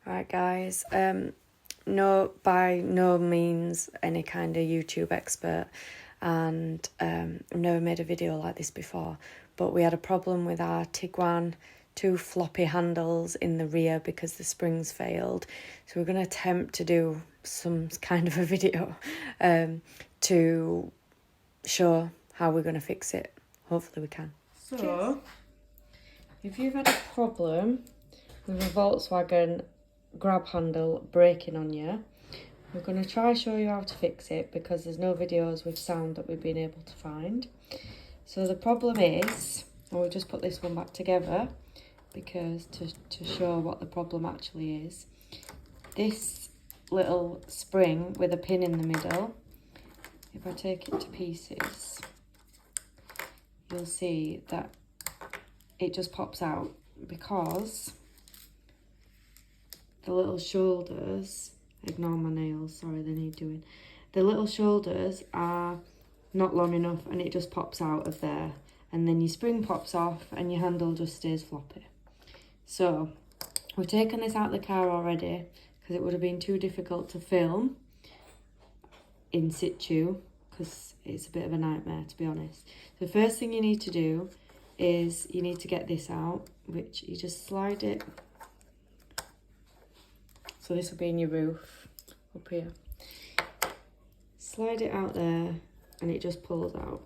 Right, guys. No, by no means any kind of YouTube expert, and I've never made a video like this before. But we had a problem with our Tiguan, two floppy handles in the rear because the springs failed. So we're going to attempt to do some kind of a video to show how we're going to fix it. Hopefully we can. So, if you've had a problem with a Volkswagen grab handle breaking on you, we're going to try show you how to fix it because there's no videos with sound that we've been able to find. So the problem is, and we'll just put this one back together because to show what the problem actually is, this little spring with a pin in the middle, if I take it to pieces, you'll see that it just pops out because the little shoulders, ignore my nails, sorry, they need doing. The little shoulders are not long enough and it just pops out of there. And then your spring pops off and your handle just stays floppy. So, we've taken this out of the car already because it would have been too difficult to film in situ because it's a bit of a nightmare, to be honest. The first thing you need to do is you need to get this out, which you just slide it. So this will be in your roof up here. Slide it out there and it just pulls out.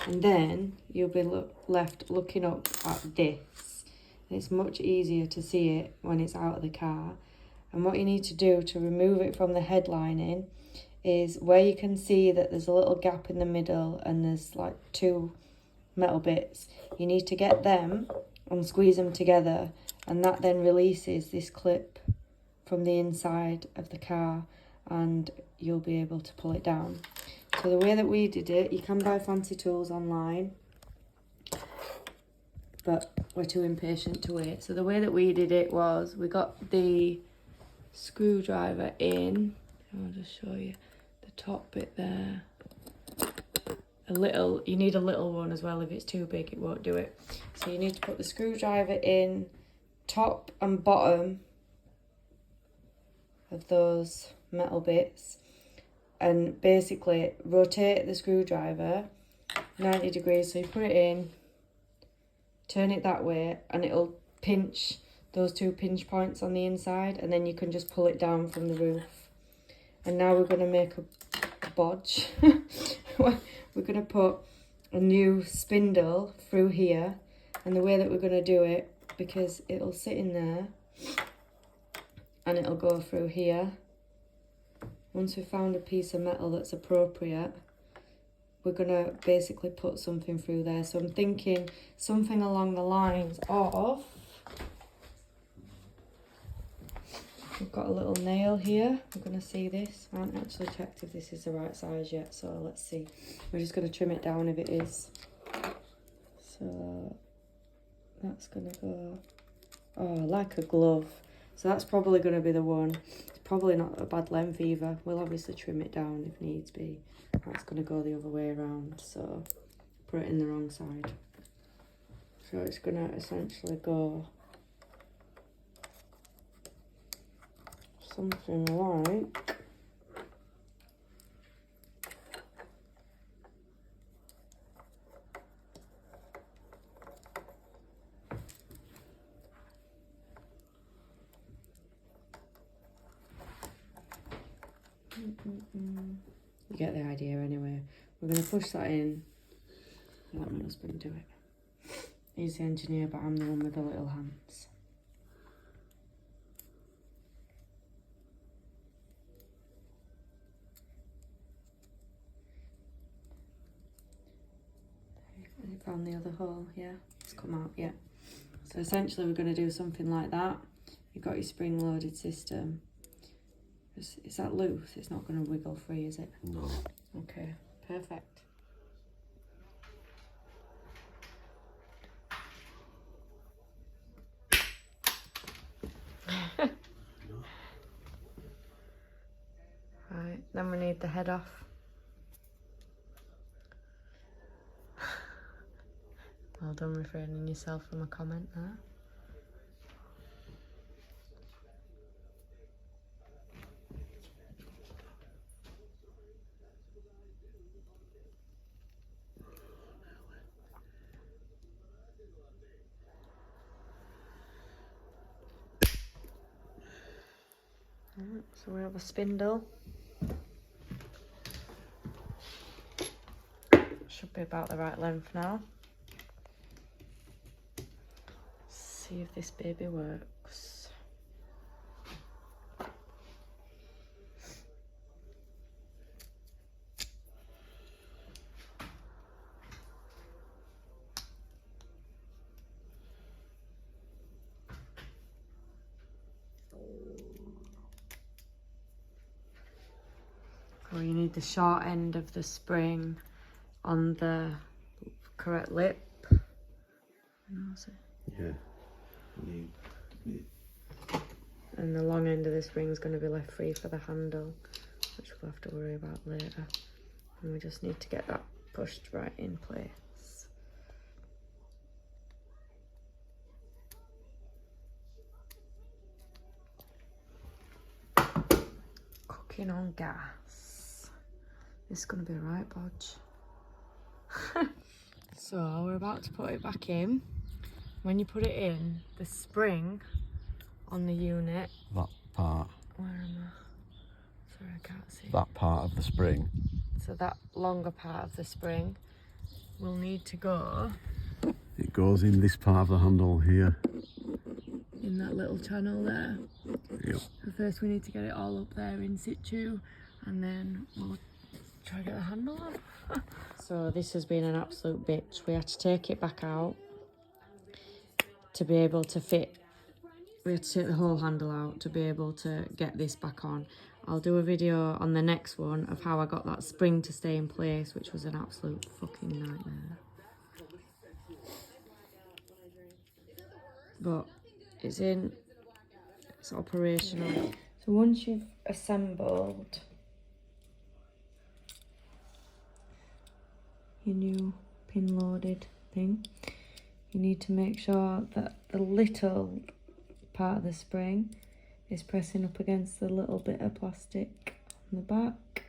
And then you'll be left looking up at this. And it's much easier to see it when it's out of the car. And what you need to do to remove it from the headlining is where you can see that there's a little gap in the middle and there's like two metal bits. You need to get them and squeeze them together, and that then releases this clip from the inside of the car and you'll be able to pull it down. So the way that we did it, you can buy fancy tools online, but we're too impatient to wait. So the way that we did it was we got the screwdriver in, I'll just show you the top bit there. You need a little one as well. If it's too big it won't do it. So you need to put the screwdriver in top and bottom of those metal bits and basically rotate the screwdriver 90 degrees. So you put it in, turn it that way and it'll pinch those two pinch points on the inside, and then you can just pull it down from the roof. And now we're going to make a bodge. We're going to put a new spindle through here, and the way that we're going to do it, because it'll sit in there and it'll go through here. Once we've found a piece of metal that's appropriate, we're going to basically put something through there. So I'm thinking something along the lines of, we've got a little nail here. We're going to see this. I haven't actually checked if this is the right size yet, so let's see. We're just going to trim it down if it is. So that's going to go, like a glove. So that's probably going to be the one. It's probably not a bad length either. We'll obviously trim it down if needs be. That's going to go the other way around, so put it in the wrong side. So it's going to essentially go something like you get the idea anyway. We're going to push that in. I'll let my husband do it. He's the engineer, but I'm the one with the little hands. Have you found the other hole? Yeah, it's come out, yeah. So essentially we're going to do something like that. You've got your spring-loaded system. Is that loose? It's not going to wiggle free, is it? No. Okay, perfect. Right, then we need the head off. Well done refraining yourself from a comment there. So we have a spindle. Should be about the right length now. See if this baby works. So you need the short end of the spring on the correct lip. Yeah. And the long end of the spring is going to be left free for the handle, which we'll have to worry about later. And we just need to get that pushed right in place. Cooking on gas. This is going to be right, Bodge. So we're about to put it back in. When you put it in, the spring on the unit. That part. Where am I? Sorry, I can't see. That part of the spring. So that longer part of the spring will need to go. It goes in this part of the handle here. In that little channel there. Yep. So first we need to get it all up there in situ, and then we'll try to get the handle off. So this has been an absolute bitch. We had to take it back out to be able to fit. We had to take the whole handle out to be able to get this back on. I'll do a video on the next one of how I got that spring to stay in place, which was an absolute fucking nightmare. But it's in, it's operational. So once you've assembled your new pin loaded thing, you need to make sure that the little part of the spring is pressing up against the little bit of plastic on the back.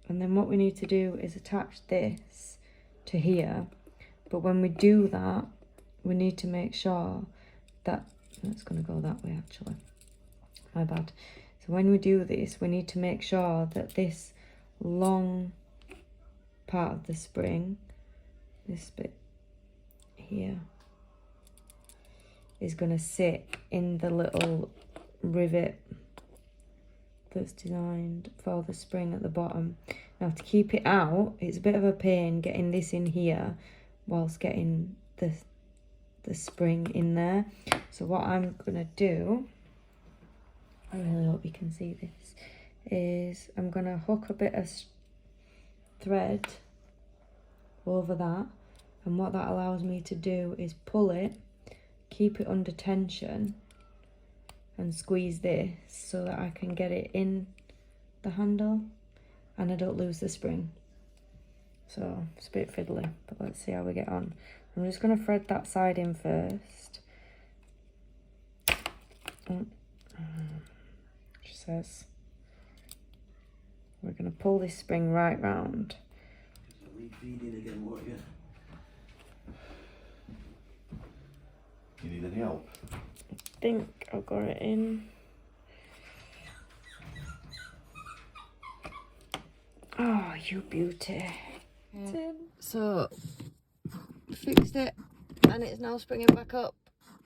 And then what we need to do is attach this to here. But when we do that, we need to make sure that, it's going to go that way actually, my bad. So when we do this, we need to make sure that this long part of the spring, this bit here, is going to sit in the little rivet that's designed for the spring at the bottom. Now to keep it out, it's a bit of a pain getting this in here whilst getting the spring in there. So what I'm going to do, I really hope you can see this, is I'm going to hook a bit of thread over that, and what that allows me to do is pull it, keep it under tension and squeeze this so that I can get it in the handle and I don't lose the spring. So it's a bit fiddly, but let's see how we get on. I'm just going to thread that side in first. She says we're going to pull this spring right round. You need any help? I think I've got it in. Oh, you beauty. Yeah. So, fixed it and it's now springing back up.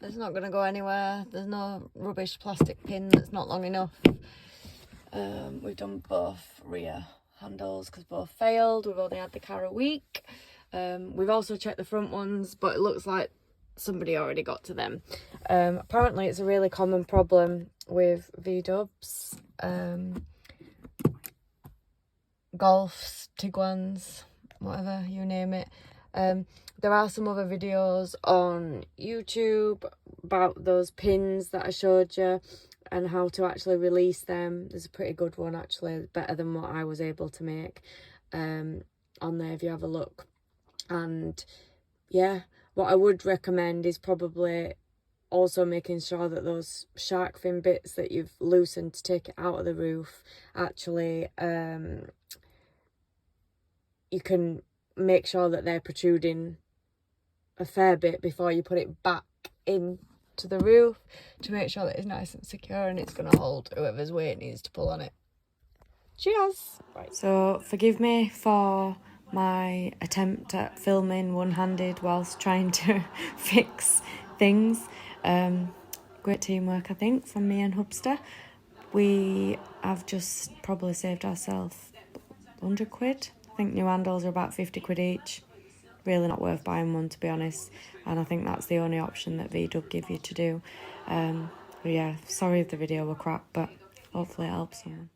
It's not going to go anywhere. There's no rubbish plastic pin that's not long enough. We've done both rear handles because both failed. We've only had the car a week. We've also checked the front ones, but it looks like somebody already got to them. Apparently it's a really common problem with V-dubs, Golfs, Tiguan's, whatever you name it. There are some other videos on YouTube about those pins that I showed you and how to actually release them. There's a pretty good one actually, better than what I was able to make on there if you have a look. And yeah, what I would recommend is probably also making sure that those shark fin bits that you've loosened to take it out of the roof, actually, you can make sure that they're protruding a fair bit before you put it back in to the roof to make sure that it's nice and secure and it's going to hold whoever's weight needs to pull on it. Cheers! Right. So forgive me for my attempt at filming one-handed whilst trying to fix things. Great teamwork, I think, from me and Hubster. We have just probably saved ourselves 100 quid. I think new handles are about 50 quid each. Really not worth buying one, to be honest. And I think that's the only option that VDub give you to do. But yeah, sorry if the video were crap, but hopefully it helps someone.